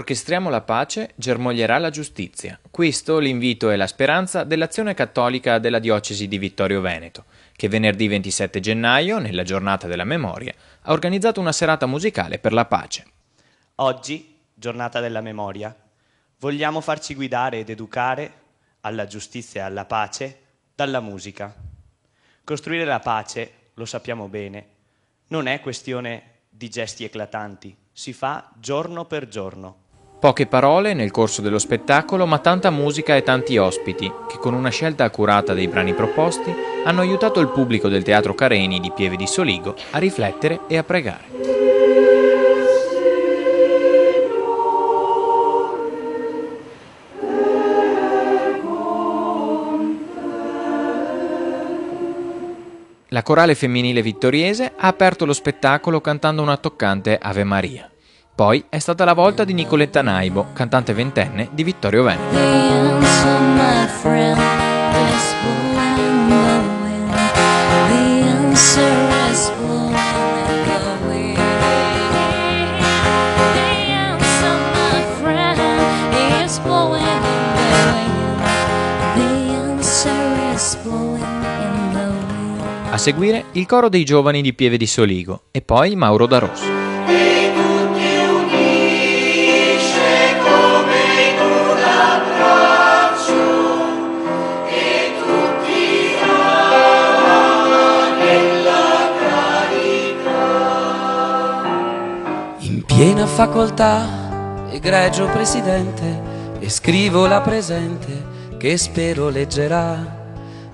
Orchestriamo la pace, germoglierà la giustizia. Questo l'invito e la speranza dell'Azione Cattolica della Diocesi di Vittorio Veneto, che venerdì 27 gennaio, nella giornata della memoria, ha organizzato una serata musicale per la pace. Oggi, giornata della memoria, vogliamo farci guidare ed educare alla giustizia e alla pace dalla musica. Costruire la pace, lo sappiamo bene, non è questione di gesti eclatanti, si fa giorno per giorno. Poche parole nel corso dello spettacolo, ma tanta musica e tanti ospiti, che con una scelta accurata dei brani proposti hanno aiutato il pubblico del Teatro Careni di Pieve di Soligo a riflettere e a pregare. La corale femminile vittoriese ha aperto lo spettacolo cantando una toccante Ave Maria. Poi è stata la volta di Nicoletta Naibo, cantante ventenne di Vittorio Veneto. A seguire il coro dei giovani di Pieve di Soligo e poi Mauro da Rosso. Piena facoltà, egregio presidente, e scrivo la presente che spero leggerà.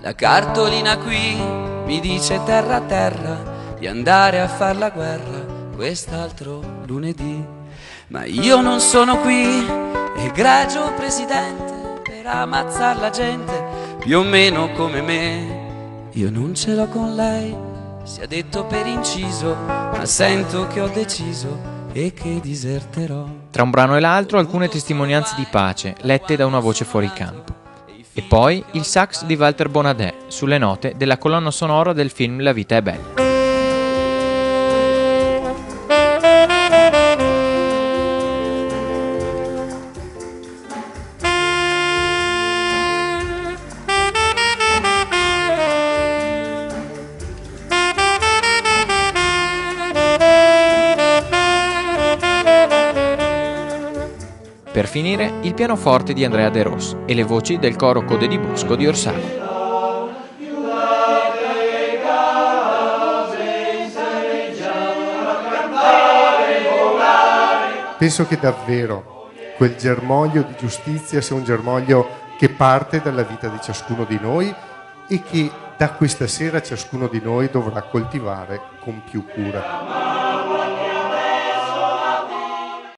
La cartolina qui mi dice terra a terra di andare a far la guerra quest'altro lunedì. Ma io non sono qui, egregio presidente, per ammazzar la gente più o meno come me. Io non ce l'ho con lei, sia detto per inciso, ma sento che ho deciso e che diserterò. Tra un brano e l'altro alcune testimonianze di pace lette da una voce fuori campo. E poi il sax di Walter Bonadè sulle note della colonna sonora del film La vita è bella. Per finire, il pianoforte di Andrea De Ros e le voci del coro Code di Bosco di Orsano. Penso che davvero quel germoglio di giustizia sia un germoglio che parte dalla vita di ciascuno di noi e che da questa sera ciascuno di noi dovrà coltivare con più cura.